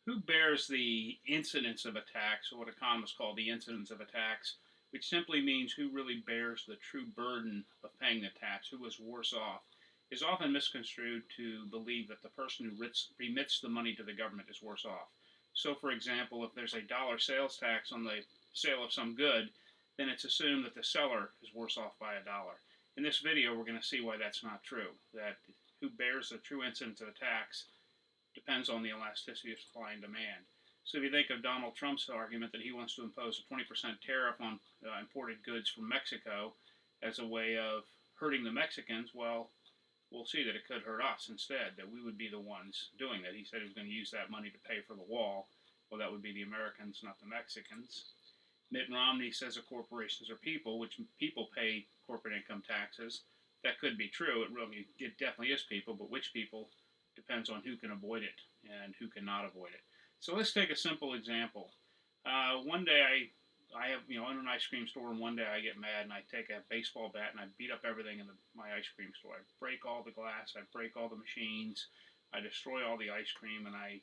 Who bears the incidence of attacks, or what economists call the incidence of attacks, which simply means who really bears the true burden of paying the tax, who is worse off, is often misconstrued to believe that the person who remits the money to the government is worse off. So, for example, if there's a dollar sales tax on the sale of some good, then it's assumed that the seller is worse off by a dollar. In this video, we're going to see why that's not true, that who bears the true incidence of the tax depends on the elasticity of supply and demand. So if you think of Donald Trump's argument that he wants to impose a 20% tariff on imported goods from Mexico as a way of hurting the Mexicans, well, we'll see that it could hurt us instead, that we would be the ones doing that. He said he was going to use that money to pay for the wall. Well, that would be the Americans, not the Mexicans. Mitt Romney says that corporations are people, which people pay corporate income taxes. That could be true. It definitely is people, but which people depends on who can avoid it and who cannot avoid it. So let's take a simple example. One day I have, own an ice cream store, and one day I get mad and I take a baseball bat and I beat up everything in my ice cream store. I break all the glass, I break all the machines, I destroy all the ice cream, and I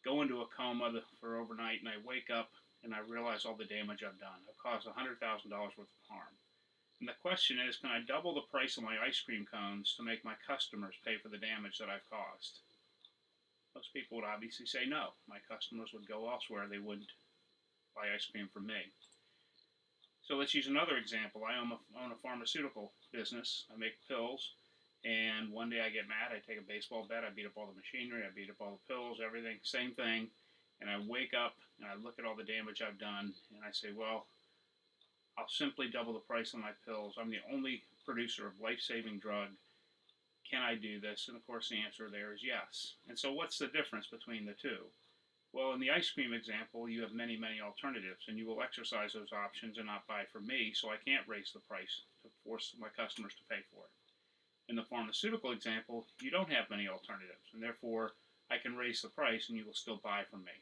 go into a coma for overnight, and I wake up and I realize all the damage I've done. I've caused $100,000 worth of harm. And the question is, can I double the price of my ice cream cones to make my customers pay for the damage that I've caused? Most people would obviously say no. My customers would go elsewhere. They wouldn't buy ice cream from me. So let's use another example. I own a pharmaceutical business. I make pills. And one day I get mad. I take a baseball bat. I beat up all the machinery. I beat up all the pills, everything, same thing. And I wake up and I look at all the damage I've done. And I say, well, I'll simply double the price of my pills. I'm the only producer of life-saving drug. Can I do this? And of course the answer there is yes. And so what's the difference between the two? Well, in the ice cream example, you have many, many alternatives, and you will exercise those options and not buy from me, so I can't raise the price to force my customers to pay for it. In the pharmaceutical example, you don't have many alternatives, and therefore I can raise the price and you will still buy from me.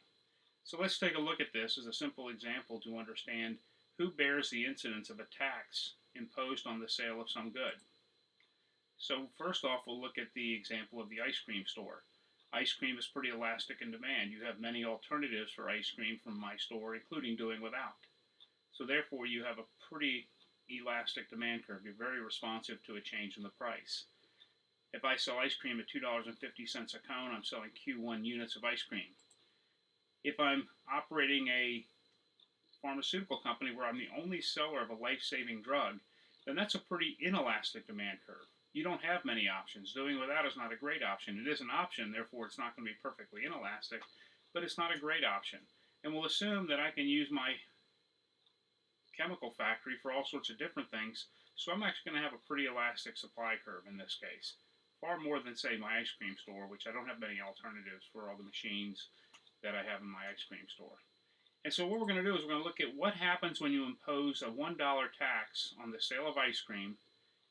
So let's take a look at this as a simple example to understand who bears the incidence of a tax imposed on the sale of some good. So first off, we'll look at the example of the ice cream store. Ice cream is pretty elastic in demand. You have many alternatives for ice cream from my store, including doing without. So therefore, you have a pretty elastic demand curve. You're very responsive to a change in the price. If I sell ice cream at $2.50 a cone, I'm selling Q1 units of ice cream. If I'm operating a pharmaceutical company where I'm the only seller of a life-saving drug, then that's a pretty inelastic demand curve. You don't have many options. Doing without is not a great option. It is an option, therefore it's not going to be perfectly inelastic, but it's not a great option. And we'll assume that I can use my chemical factory for all sorts of different things, so I'm actually going to have a pretty elastic supply curve in this case. Far more than, say, my ice cream store, which I don't have many alternatives for all the machines that I have in my ice cream store. And so what we're going to do is we're going to look at what happens when you impose a $1 tax on the sale of ice cream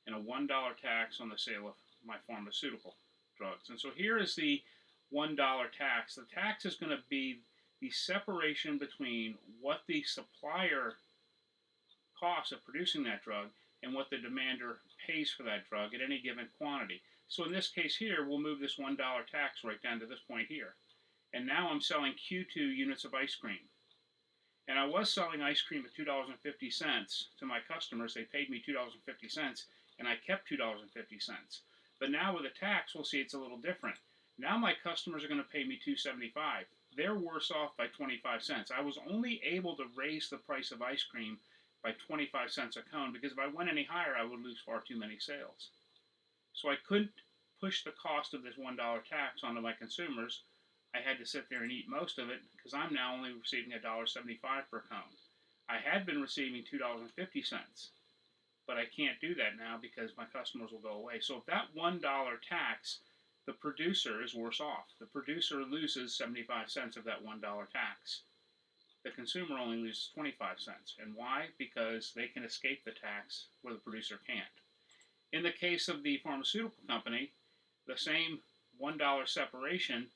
and a $1 tax on the sale of my pharmaceutical drugs. And so here is the $1 tax. The tax is going to be the separation between what the supplier costs of producing that drug and what the demander pays for that drug at any given quantity. So in this case here, we'll move this $1 tax right down to this point here. And now I'm selling Q2 units of ice cream. And I was selling ice cream at $2.50 to my customers. They paid me $2.50, and I kept $2.50. But now with the tax, we'll see it's a little different. Now my customers are going to pay me $2.75. They're worse off by 25 cents. I was only able to raise the price of ice cream by 25 cents a cone because if I went any higher, I would lose far too many sales. So I couldn't push the cost of this $1 tax onto my consumers. I had to sit there and eat most of it because I'm now only receiving $1.75 per cone. I had been receiving $2.50, but I can't do that now because my customers will go away. So if that $1 tax, the producer is worse off. The producer loses 75 cents of that $1 tax. The consumer only loses 25 cents. And why? Because they can escape the tax where the producer can't. In the case of the pharmaceutical company, the same $1 separation,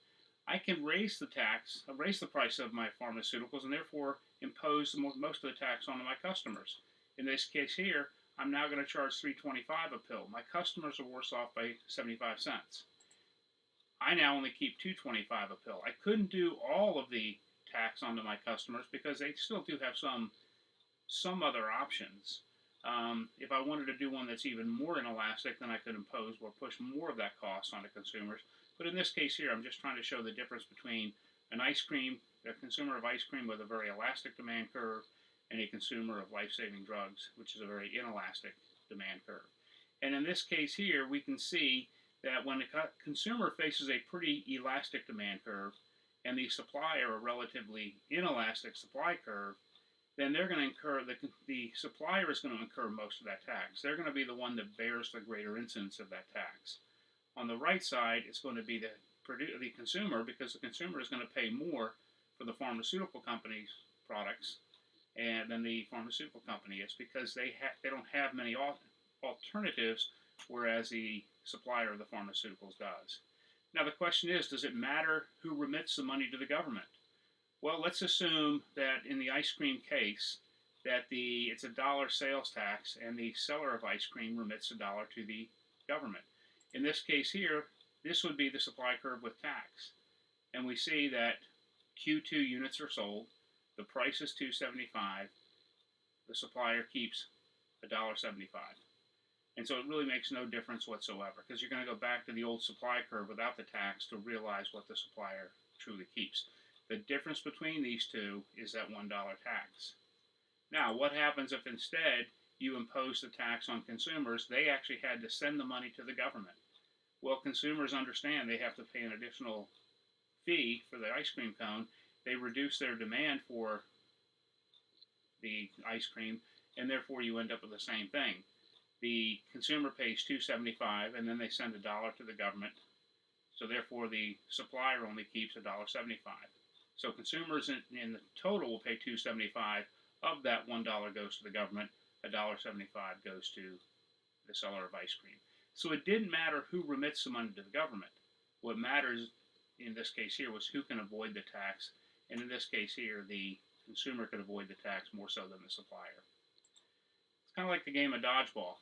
I can raise the price of my pharmaceuticals, and therefore impose most of the tax onto my customers. In this case here, I'm now going to charge $3.25 a pill. My customers are worse off by 75 cents. I now only keep $2.25 a pill. I couldn't do all of the tax onto my customers because they still do have some other options. If I wanted to do one that's even more inelastic, then I could impose or push more of that cost onto consumers. But in this case here, I'm just trying to show the difference between a consumer of ice cream with a very elastic demand curve, and a consumer of life-saving drugs, which is a very inelastic demand curve. And in this case here, we can see that when the consumer faces a pretty elastic demand curve and the supplier a relatively inelastic supply curve, then they're going to incur, the supplier is going to incur most of that tax. They're going to be the one that bears the greater incidence of that tax. On the right side, it's going to be the consumer, because the consumer is going to pay more for the pharmaceutical company's products and than the pharmaceutical company is, because they don't have many alternatives, whereas the supplier of the pharmaceuticals does. Now the question is, does it matter who remits the money to the government? Well, let's assume that in the ice cream case, that it's a dollar sales tax, and the seller of ice cream remits $1 to the government. In this case here, this would be the supply curve with tax. And we see that Q2 units are sold, the price is $2.75, the supplier keeps $1.75. And so it really makes no difference whatsoever, because you're going to go back to the old supply curve without the tax to realize what the supplier truly keeps. The difference between these two is that $1 tax. Now, what happens if instead you impose the tax on consumers? They actually had to send the money to the government. Well, consumers understand they have to pay an additional fee for the ice cream cone. They reduce their demand for the ice cream, and therefore you end up with the same thing. The consumer pays $2.75, and then they send $1 to the government. So therefore, the supplier only keeps $1.75. So consumers in the total will pay $2.75. Of that, $1 goes to the government. $1.75 goes to the seller of ice cream. So it didn't matter who remits the money to the government. What matters in this case here was who can avoid the tax. And in this case here, the consumer could avoid the tax more so than the supplier. It's kind of like the game of dodgeball.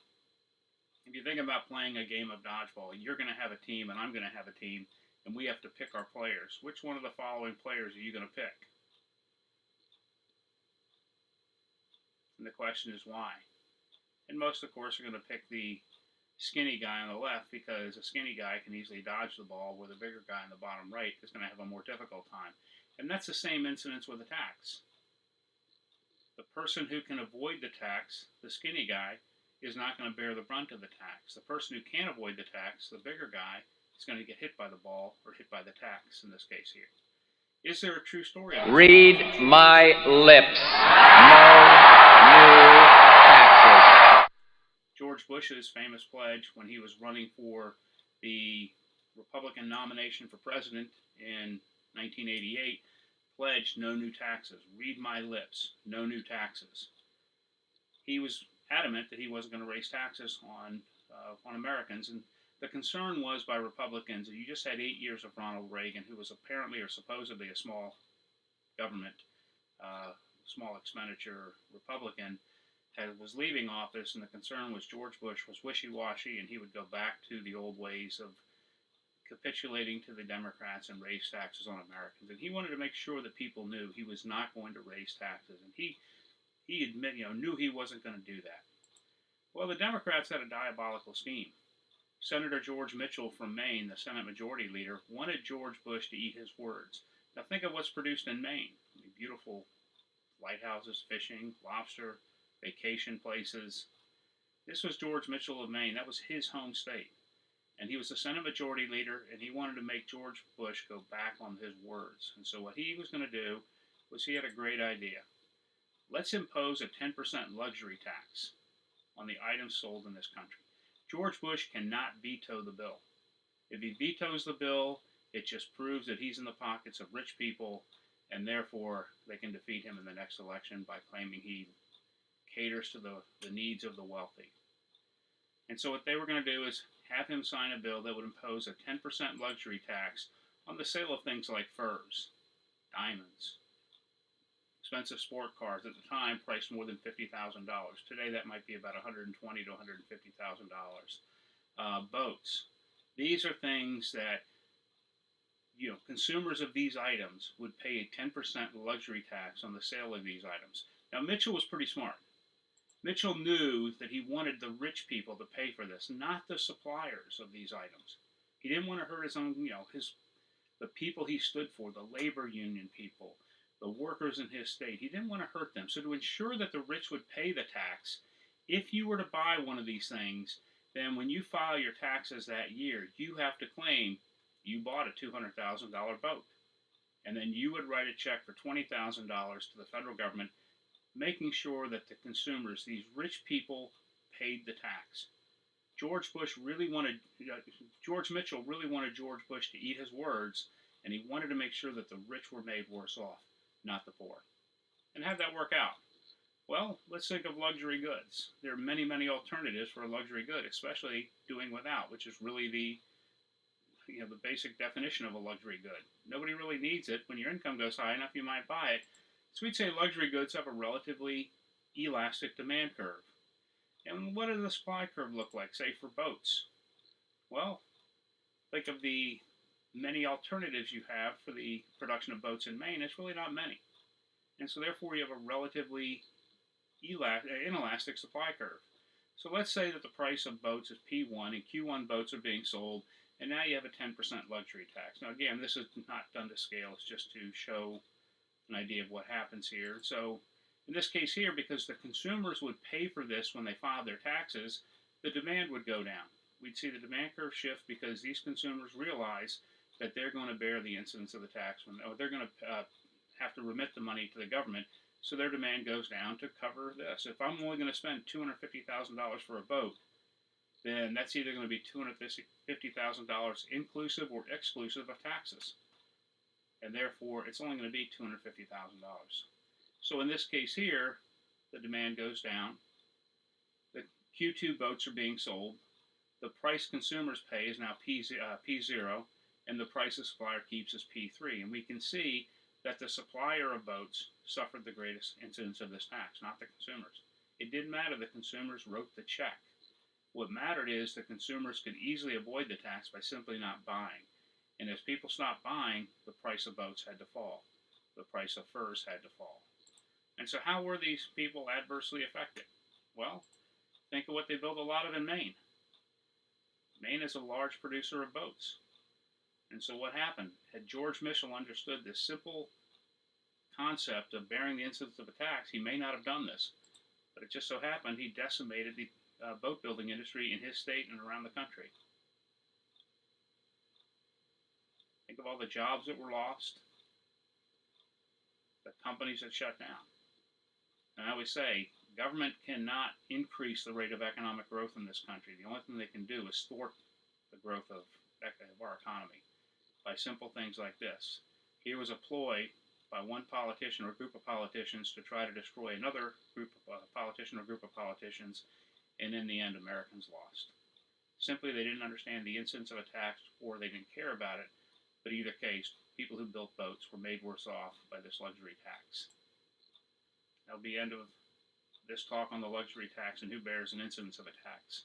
If you think about playing a game of dodgeball, you're going to have a team and I'm going to have a team, and we have to pick our players. Which one of the following players are you going to pick? And the question is why. And most, of course, are going to pick the skinny guy on the left, because a skinny guy can easily dodge the ball, where the bigger guy in the bottom right is going to have a more difficult time. And that's the same incidence with a tax. The person who can avoid the tax, the skinny guy, is not going to bear the brunt of the tax. The person who can't avoid the tax, the bigger guy, is going to get hit by the ball or hit by the tax in this case here. Is there a true story on this? Read my lips. No new taxes. George Bush's famous pledge when he was running for the Republican nomination for president in 1988 pledged no new taxes. Read my lips. No new taxes. He was adamant that he wasn't going to raise taxes on Americans, and the concern was by Republicans that you just had 8 years of Ronald Reagan, who was apparently or supposedly a small government, small expenditure Republican, was leaving office, and the concern was George Bush was wishy-washy, and he would go back to the old ways of capitulating to the Democrats and raise taxes on Americans. And he wanted to make sure that people knew he was not going to raise taxes, and he knew he wasn't going to do that. Well, the Democrats had a diabolical scheme. Senator George Mitchell from Maine, the Senate Majority Leader, wanted George Bush to eat his words. Now think of what's produced in Maine. Beautiful lighthouses, fishing, lobster, vacation places. This was George Mitchell of Maine. That was his home state. And he was the Senate Majority Leader, and he wanted to make George Bush go back on his words. And so what he was going to do was he had a great idea. Let's impose a 10% luxury tax on the items sold in this country. George Bush cannot veto the bill. If he vetoes the bill, it just proves that he's in the pockets of rich people, and therefore they can defeat him in the next election by claiming he caters to the needs of the wealthy. And so what they were going to do is have him sign a bill that would impose a 10% luxury tax on the sale of things like furs, diamonds, expensive sport cars at the time priced more than $50,000. Today that might be about $120,000 to $150,000. Boats. These are things that consumers of these items would pay a 10% luxury tax on the sale of these items. Now, Mitchell was pretty smart. Mitchell knew that he wanted the rich people to pay for this, not the suppliers of these items. He didn't want to hurt his own, the people he stood for, the labor union people, the workers in his state. He didn't want to hurt them. So to ensure that the rich would pay the tax, if you were to buy one of these things, then when you file your taxes that year, you have to claim you bought a $200,000 boat. And then you would write a check for $20,000 to the federal government, making sure that the consumers, these rich people, paid the tax. George Mitchell really wanted George Bush to eat his words, and he wanted to make sure that the rich were made worse off, not the poor. And how'd that work out? Well, let's think of luxury goods. There are many, many alternatives for a luxury good, especially doing without, which is really the basic definition of a luxury good. Nobody really needs it. When your income goes high enough, you might buy it. So we'd say luxury goods have a relatively elastic demand curve. And what does the supply curve look like, say, for boats? Well, think of the many alternatives you have for the production of boats in Maine. It's really not many. And so therefore you have a relatively inelastic supply curve. So let's say that the price of boats is P1 and Q1 boats are being sold, and now you have a 10% luxury tax. Now again, this is not done to scale, it's just to show an idea of what happens here. So in this case here, because the consumers would pay for this when they filed their taxes, the demand would go down. We'd see the demand curve shift because these consumers realize that they're going to bear the incidence of the tax, or they're going to have to remit the money to the government, so their demand goes down to cover this. If I'm only going to spend $250,000 for a boat, then that's either going to be $250,000 inclusive or exclusive of taxes. And therefore, it's only going to be $250,000. So in this case here, the demand goes down. The Q2 boats are being sold. The price consumers pay is now P0, and the price the supplier keeps is P3. And we can see that the supplier of boats suffered the greatest incidence of this tax, not the consumers. It didn't matter the consumers wrote the check. What mattered is the consumers could easily avoid the tax by simply not buying. And as people stopped buying, the price of boats had to fall. The price of furs had to fall. And so how were these people adversely affected? Well, think of what they built a lot of in Maine. Maine is a large producer of boats. And so what happened? Had George Mitchell understood this simple concept of bearing the incidence of a tax, he may not have done this. But it just so happened he decimated the boat building industry in his state and around the country. Think of all the jobs that were lost, the companies that shut down. And I always say, government cannot increase the rate of economic growth in this country. The only thing they can do is thwart the growth of our economy by simple things like this. Here was a ploy by one politician or group of politicians to try to destroy another group of politician or group of politicians, and in the end, Americans lost. Simply, they didn't understand the incidence of a tax, or they didn't care about it. But in either case, people who built boats were made worse off by this luxury tax. That'll be the end of this talk on the luxury tax and who bears an incidence of a tax.